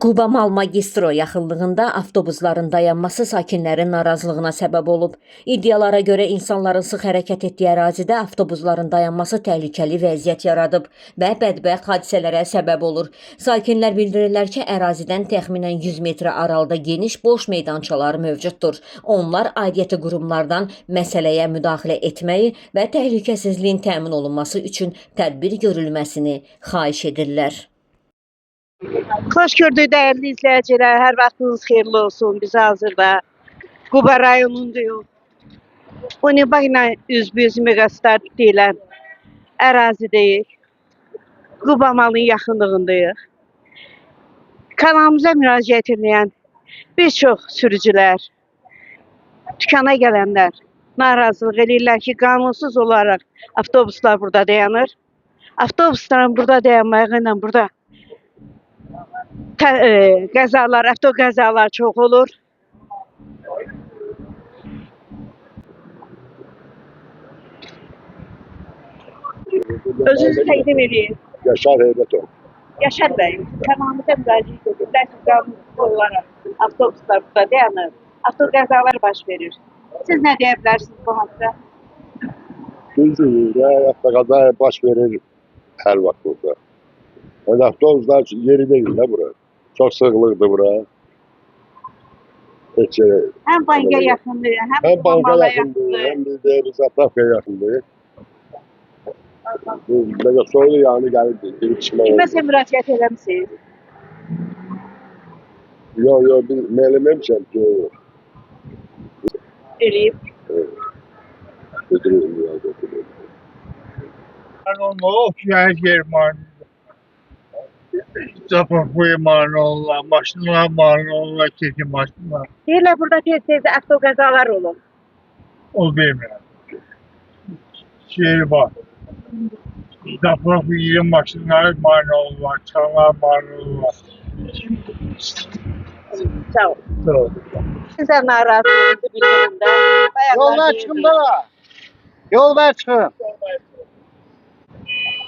Quba-Mal magistro yaxınlığında avtobusların dayanması sakinlərin narazılığına səbəb olub. İddialara görə insanların sıx hərəkət etdiyi ərazidə avtobusların dayanması təhlükəli vəziyyət yaradıb və bədbəxt hadisələrə səbəb olur. Sakinlər bildirirlər ki, ərazidən təxminən 100 metr aralıda geniş boş meydançalar mövcuddur. Onlar aidiyyəti qurumlardan məsələyə müdaxilə etməyi və təhlükəsizliyin təmin olunması üçün tədbir görülməsini xahiş edirlər. Xoş gördük dəyərli izləyicilər. Hər vaxtınız xeyirli olsun. Biz hazırda Quba rayonundayıq. Uniba ilə üzbüz megastar deyilən ərazidəyik. Quba-Malın yaxınlığındayıq. Kanalımıza müraciət edən bir çox sürücülər, dükana gələnlər narazılıq edirlər ki, qanunsuz olaraq avtobuslar burada dayanır. Avtobusların burada dayanmağı ilə burada qəzalar, avtoqəzalar çox olur. Özünüzü təqdim edin. Yaşar Heybətov. Yaşar bəy, kanalımıza müraciət edirlər ki, qanunsuz olaraq avtobuslar burada dayanır. Avtoqəzalar baş verir. Siz nə deyə bilərsiniz bu haqda? Düzdür, avtoqəza baş verir hər vaxt burada. Yani avtobuslar yeri değil de bura. Çok sıklıktı bura. Heç Həm banka yaxındır, hem banka Quba-Mala yakındır, hem biz Zapravkaya yakındır. Mesela soylu yani gelip girip çıkma oldu. Kiməsə müraciət eləmisiniz? Yok, biz meylememişim ki. Eləyib. Götürüyorum ya, götürüyorum. Manolla oxuyan Germaniya. Zapravkaya Manolla, maşınlar Manolla, keçi maşınlar. Deyirlər burada tez-tez avtoqəzalar olur. O bilmirəm. Şey var. Zapravkaya maşınlar Manolla, çanlar Manolla. Sağ ol. Sağ ol. Sizə narazılığınızı bildirin də. Yollar çıxın da. Yollar çıxın.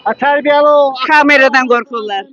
Tərbiyəli ol. Kameradan qorxurlar.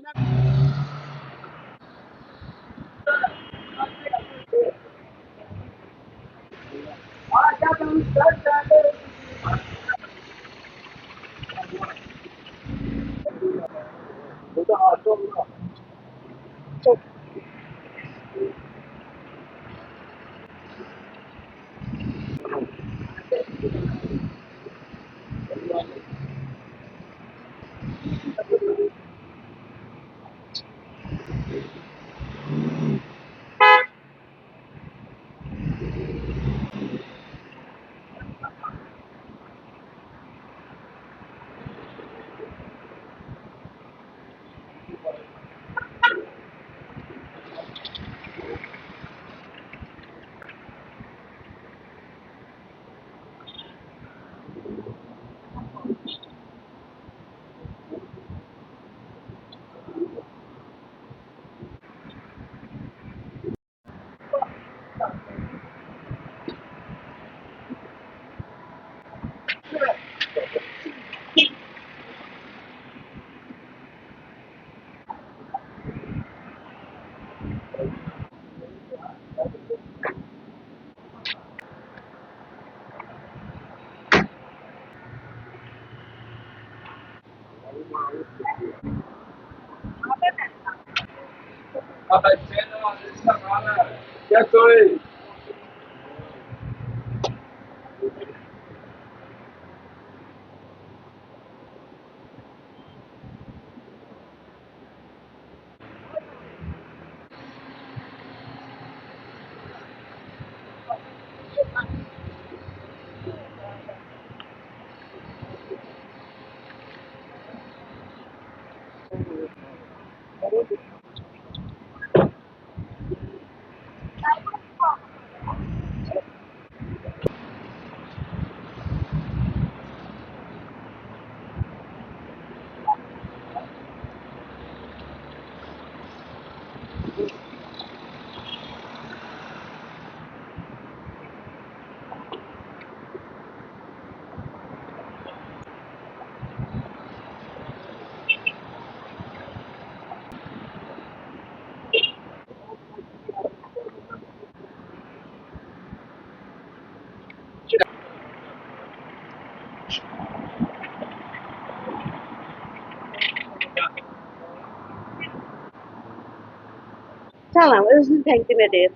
Salam, özünü təqdim edin.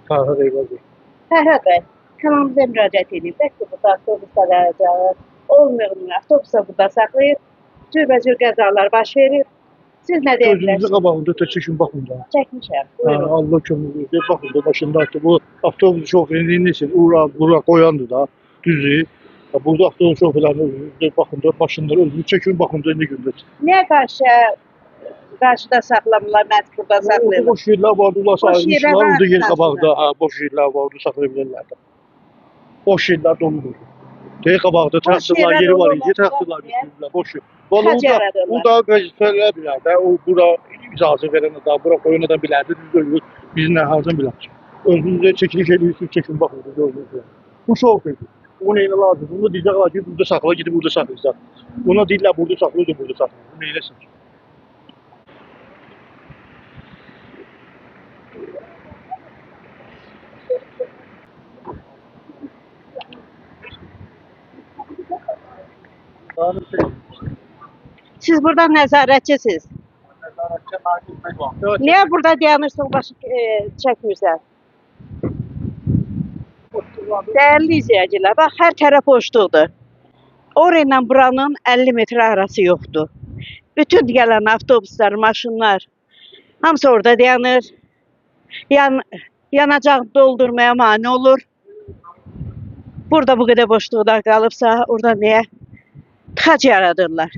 Fərhad Eyvazov. Fərhad bəy, kanalımıza müraciət edin. Bəlkə bu avtobusda dayanacaq. Olmuyor, avtobusa burada saxlayıb. Cürbəcür qəzalar baş verir. Siz nə deyə Gözünüzü bilərsiniz? qabağında çəkin baxın da. Çəkmişəm. Ha, Buyurun. Allah kömürlüğü. Bakın da başında işte bu avtobus şoförünün nesin? Uğra, bura koyandı da. Düzü. Ya burada avtobus şoförlerinin bakın da başında özünü çekin bakın da ne gündür. Niyə qarşıda saxlamırlar, məcburda Orada saxlayırlar? boş yerler vardı. Ulan Boş sahilmiş yerler var. var Orada yer aslında. qabağda. Ha, boş yerler vardı. Saxlayabilirler de. Boş yerler doludur. Değil qabağda traktörler yerler yeri var dolu idi. olmaz, Traktörler niye? götürdülər. Boş yer. Xaç Valla yaradırlar. bu da vəzifələr bilər də. O bura icazə verən adam, bura koyan adam bilərdi. Düz ölür. Biz nə hardan bilək? Özünüzə çəkiliş edirsiniz, çəkin baxın. Gördünüz. Bu şofördür. O neyinə lazım? Bunu deyəcəklər ki, burada saxla, gidib burada saxlayacaq. Buna deyirlər burada saxla, o da burada saxla. Bu neyləsin? Siz burada nəzarətçisiniz. Niyə burada dayanırsan, çəkmirsən? Dəyərli izləyicilər, bax hər tərəf boşluqdur. Orayla buranın 50 metr arası yoxdur. Bütün gələn avtobuslar, maşınlar hamısı orada dayanır. Yanacaq doldurmaya mane olur. Burada bu qədər boşluqlar qalıbsa, orada niyə tıxac yaradırlar?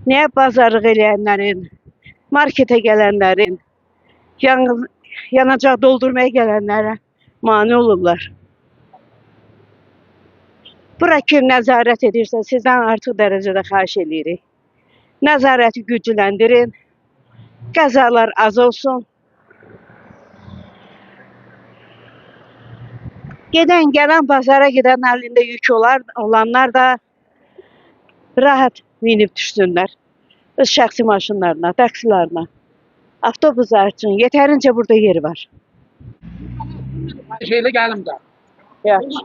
Niyə bazarlıq eləyənlərin, marketə gələnlərin, yanacaq doldurmaya gələnlərə mane olurlar? Bura kim nəzarət edirsə, sizdən artıq dərəcədə xahiş edirik. Nəzarəti gücləndirin, qəzalar az olsun. Gedən, gələn bazara gedən əlində yük olanlar da rahat minib düşsünlər. Öz şəxsi maşınlarına, taksilarına. Avtobuslar üçün yetərincə burada yer var. Şeyle geldim de. Yaxşı.